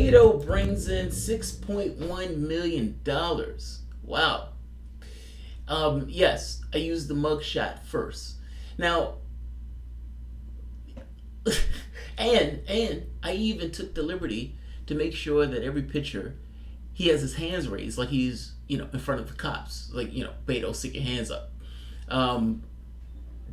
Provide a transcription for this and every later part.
Beto brings in $6.1 million. Wow. Yes, I used the mugshot first. Now, and I even took the liberty to make sure that every picture he has his hands raised like he's in front of the cops, like Beto, stick your hands up. Um,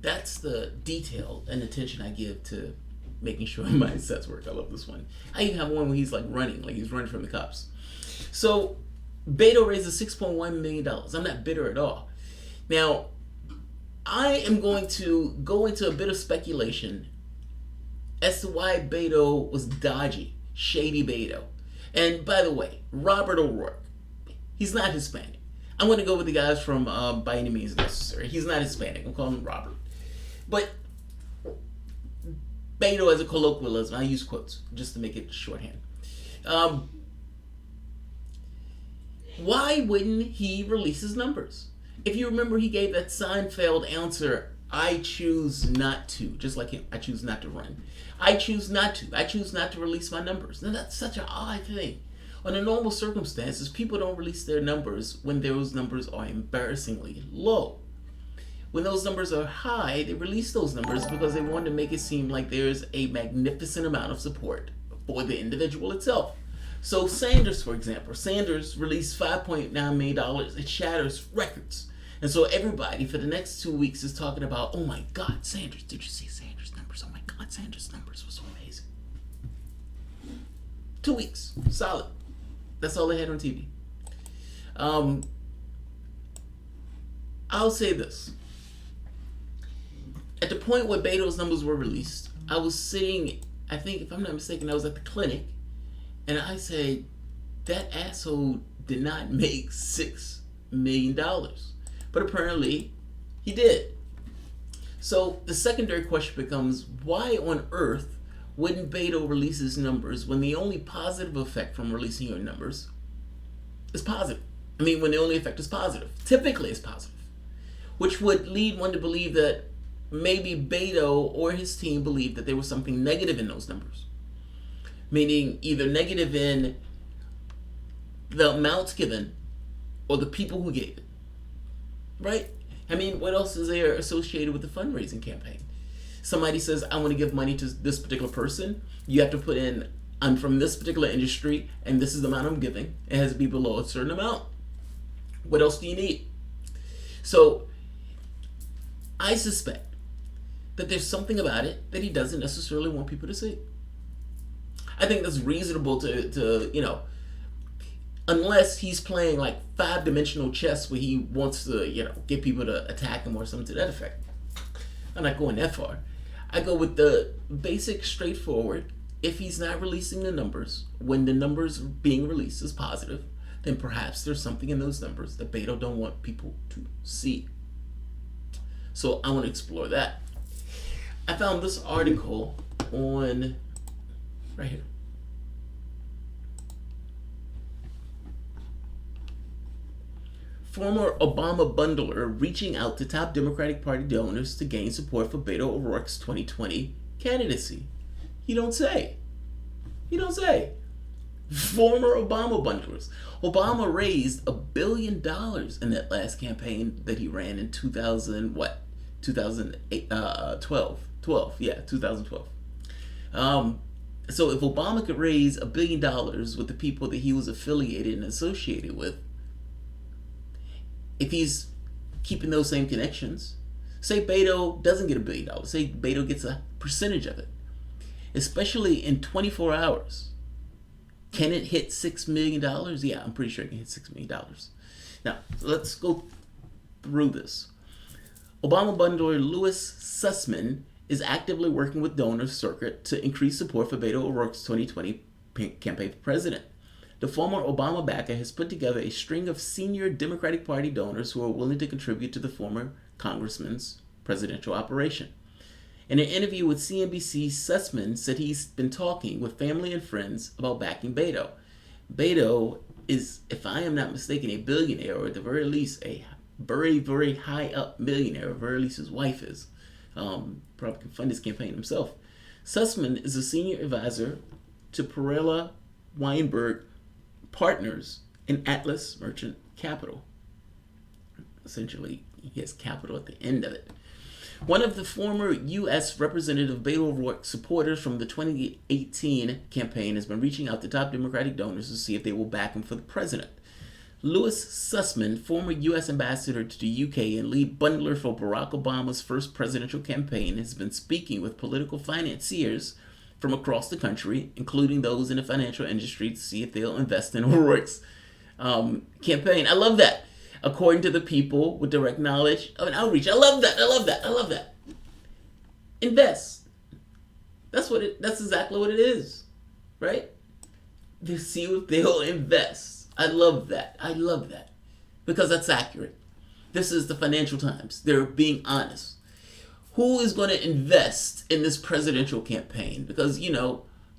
that's the detail and attention I give to making sure my sets work. I love this one. I even have one where he's like he's running from the cops. So Beto raises $6.1 million. I'm not bitter at all. Now, I am going to go into a bit of speculation as to why Beto was dodgy, shady Beto. And by the way, Robert O'Rourke, he's not Hispanic. I'm going to go with the guys from By Any Means Necessary. He's not Hispanic. I'm calling him Robert. But Beto as a colloquialism, I use quotes just to make it shorthand. Why wouldn't he release his numbers? If you remember, he gave that Seinfeld answer, I choose not to, just like him. I choose not to run. I choose not to. I choose not to release my numbers. Now, that's such an odd thing. Under normal circumstances, people don't release their numbers when those numbers are embarrassingly low. When those numbers are high, they release those numbers because they want to make it seem like there's a magnificent amount of support for the individual itself. So Sanders, for example, Sanders released $5.9 million. It shatters records. And so everybody for the next 2 weeks is talking about, oh my God, Sanders, did you see Sanders' numbers? Oh my God, Sanders' numbers were so amazing. 2 weeks, solid. That's all they had on TV. I'll say this. At the point where Beto's numbers were released, I was sitting, I think if I'm not mistaken, I was at the clinic, and I said, that asshole did not make $6 million. But apparently, he did. So the secondary question becomes, why on earth wouldn't Beto release his numbers when the only positive effect from releasing your numbers is positive? I mean, when the only effect is positive. Typically it's positive. Which would lead one to believe that maybe Beto or his team believed that there was something negative in those numbers. Meaning either negative in the amounts given or the people who gave it. Right? I mean, what else is there associated with the fundraising campaign? Somebody says, I want to give money to this particular person. You have to put in, I'm from this particular industry, and this is the amount I'm giving. It has to be below a certain amount. What else do you need? So, I suspect that there's something about it that he doesn't necessarily want people to see. I think that's reasonable to unless he's playing like 5-dimensional chess where he wants to, get people to attack him or something to that effect. I'm not going that far. I go with the basic, straightforward, if he's not releasing the numbers, when the numbers being released is positive, then perhaps there's something in those numbers that Beto don't want people to see. So I want to explore that. I found this article on, right here. Former Obama bundler reaching out to top Democratic Party donors to gain support for Beto O'Rourke's 2020 candidacy. You don't say. You don't say. Former Obama bundlers. Obama raised $1 billion in that last campaign that he ran in 2008, 2012. So if Obama could raise $1 billion with the people that he was affiliated and associated with, if he's keeping those same connections, say Beto doesn't get $1 billion, say Beto gets a percentage of it, especially in 24 hours, can it hit $6 million? Yeah, I'm pretty sure it can hit $6 million. Now, let's go through this. Obama bundler Louis Sussman is actively working with donor circuit to increase support for Beto O'Rourke's 2020 campaign for president. The former Obama backer has put together a string of senior Democratic Party donors who are willing to contribute to the former congressman's presidential operation. In an interview with CNBC, Sussman said he's been talking with family and friends about backing Beto. Beto is, if I am not mistaken, a billionaire, or at the very least a very, very high up millionaire, or at the very least his wife is. Probably can fund his campaign himself. Sussman is a senior advisor to Perella Weinberg partners in Atlas Merchant Capital. Essentially, he has capital at the end of it. One of the former U.S. Representative Beto O'Rourke supporters from the 2018 campaign has been reaching out to top Democratic donors to see if they will back him for the president. Louis Sussman, former U.S. ambassador to the U.K. and lead bundler for Barack Obama's first presidential campaign, has been speaking with political financiers from across the country, including those in the financial industry, to see if they'll invest in O'Rourke's campaign. I love that. According to the people with direct knowledge of an outreach. I love that. I love that. I love that. Invest. That's exactly what it is. Right? To see if they'll invest. I love that. I love that. Because that's accurate. This is the Financial Times. They're being honest. Who is going to invest in this presidential campaign? Because,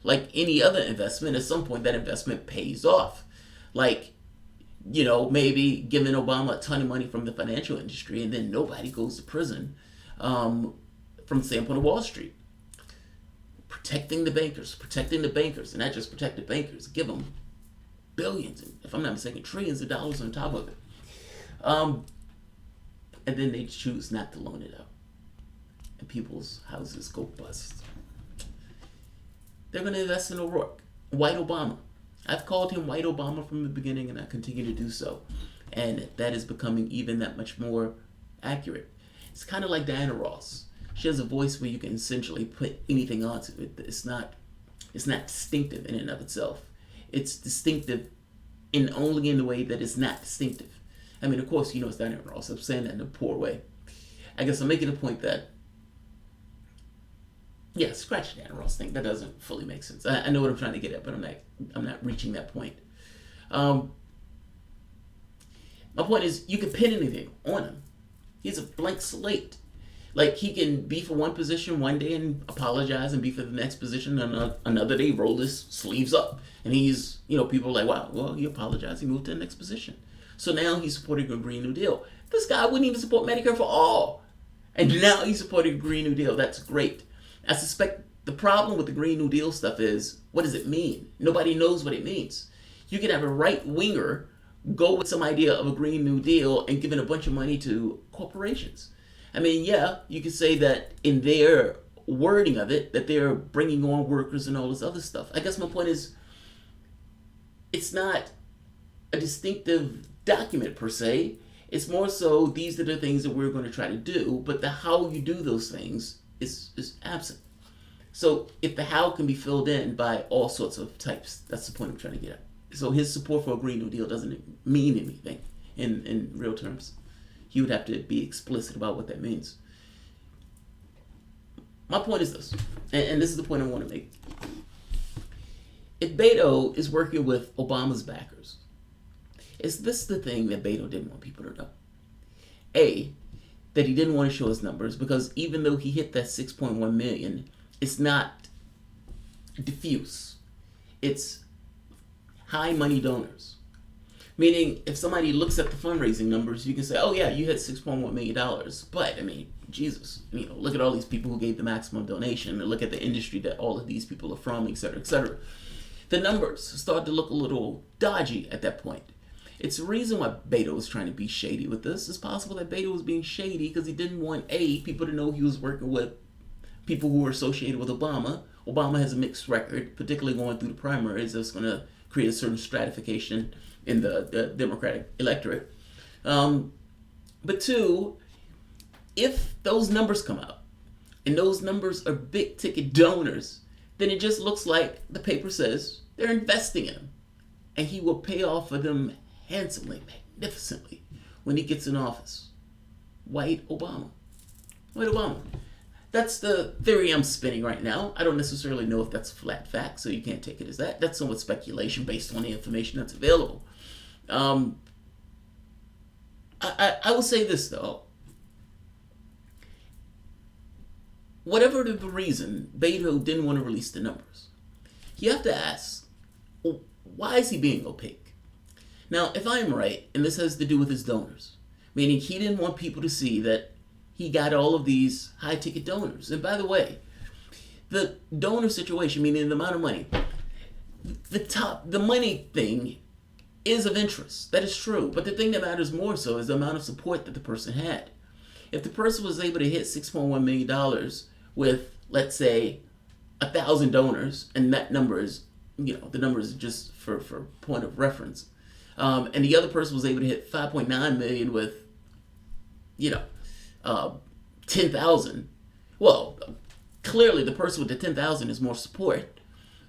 like any other investment, at some point that investment pays off. Like, maybe giving Obama a ton of money from the financial industry and then nobody goes to prison from the standpoint of Wall Street. Protecting the bankers, and not just protect the bankers, give them billions, if I'm not mistaken, trillions of dollars on top of it. And then they choose not to loan it out. And people's houses go bust. They're going to invest in O'Rourke. White Obama. I've called him White Obama from the beginning, and I continue to do so. And that is becoming even that much more accurate. It's kind of like Diana Ross. She has a voice where you can essentially put anything onto it. It's not distinctive in and of itself. It's distinctive only in the way that it's not distinctive. I mean, of course, it's Diana Ross. I'm saying that in a poor way. I guess I'm making a point that, scratch the Diana Ross thing. That doesn't fully make sense. I know what I'm trying to get at, but I'm not reaching that point. My point is, you can pin anything on him. He's a blank slate. Like, he can be for one position one day and apologize and be for the next position another day, roll his sleeves up. And he's, people are like, wow, well, he apologized. He moved to the next position. So now he's supporting a Green New Deal. This guy wouldn't even support Medicare for all. And now he's supporting a Green New Deal. That's great. I suspect the problem with the Green New Deal stuff is, what does it mean? Nobody knows what it means. You can have a right-winger go with some idea of a Green New Deal and giving a bunch of money to corporations. I mean, you could say that in their wording of it, that they're bringing on workers and all this other stuff. I guess my point is, it's not a distinctive document per se. It's more so, these are the things that we're going to try to do, but the how you do those things is absent. So if the how can be filled in by all sorts of types, that's the point I'm trying to get at. So his support for a Green New Deal doesn't mean anything in real terms. He would have to be explicit about what that means. My point is this, and this is the point I want to make. If Beto is working with Obama's backers, is this the thing that Beto didn't want people to know? A, that he didn't want to show his numbers, because even though he hit that 6.1 million, it's not diffuse. It's high money donors. Meaning, if somebody looks at the fundraising numbers, you can say, oh yeah, you hit $6.1 million. But, I mean, Jesus, look at all these people who gave the maximum donation, and look at the industry that all of these people are from, et cetera, et cetera. The numbers start to look a little dodgy at that point. It's the reason why Beto was trying to be shady with this. It's possible that Beto was being shady because he didn't want, people to know he was working with people who were associated with Obama. Obama has a mixed record, particularly going through the primaries. That's going to create a certain stratification in the Democratic electorate. But two, if those numbers come out, and those numbers are big ticket donors, then it just looks like the paper says they're investing in him. And he will pay off for them handsomely, magnificently, when he gets in office. White Obama. White Obama. That's the theory I'm spinning right now. I don't necessarily know if that's flat fact, so you can't take it as that. That's somewhat speculation based on the information that's available. I will say this, though. Whatever the reason, Beto didn't want to release the numbers. You have to ask, why is he being opaque? Now, if I'm right, and this has to do with his donors, meaning he didn't want people to see that he got all of these high-ticket donors. And by the way, the donor situation, meaning the amount of money, the money thing is of interest. That is true. But the thing that matters more so is the amount of support that the person had. If the person was able to hit $6.1 million with, let's say, 1,000 donors, and that number is, the number is just for point of reference, and the other person was able to hit 5.9 million with, 10,000, well, clearly the person with the 10,000 is more support.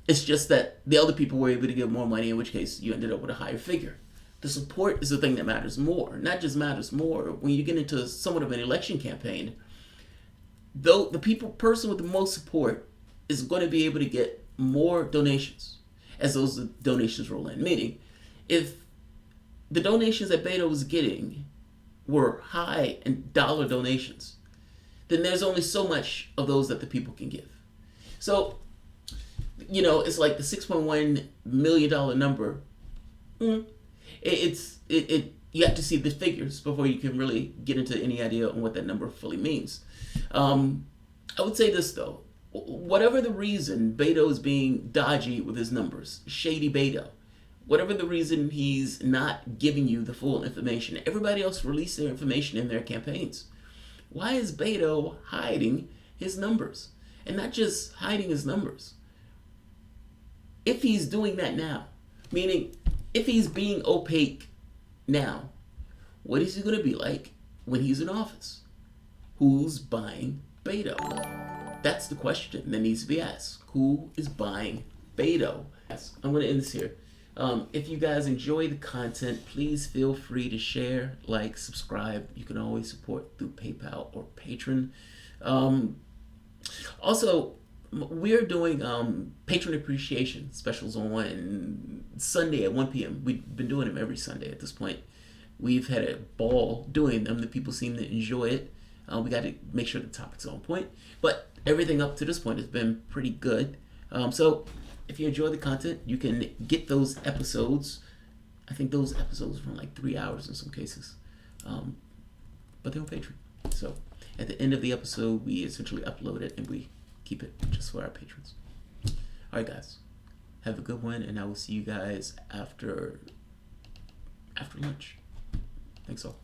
It's just that the other people were able to give more money, in which case you ended up with a higher figure. The support is the thing that matters more. Not just matters more when you get into somewhat of an election campaign. Though the person with the most support is going to be able to get more donations as those donations roll in. Meaning, if the donations that Beto was getting were high in dollar donations, then there's only so much of those that the people can give. So, it's like the $6.1 million number. You have to see the figures before you can really get into any idea on what that number fully means. I would say this though, whatever the reason Beto is being dodgy with his numbers, shady Beto, whatever the reason he's not giving you the full information, everybody else released their information in their campaigns. Why is Beto hiding his numbers? And not just hiding his numbers. If he's doing that now, meaning if he's being opaque now, what is he going to be like when he's in office? Who's buying Beto? That's the question that needs to be asked. Who is buying Beto? Yes, I'm going to end this here. If you guys enjoy the content, please feel free to share, like, subscribe. You can always support through PayPal or Patreon. Also, we're doing patron appreciation specials on Sunday at 1 p.m. We've been doing them every Sunday at this point. We've had a ball doing them. The people seem to enjoy it. We got to make sure the topic's on point. But everything up to this point has been pretty good. So if you enjoy the content, you can get those episodes. I think those episodes run like 3 hours in some cases. But they're on Patreon. So at the end of the episode, we essentially upload it and we keep it just for our patrons. All right, guys. Have a good one, and I will see you guys after lunch. Thanks all.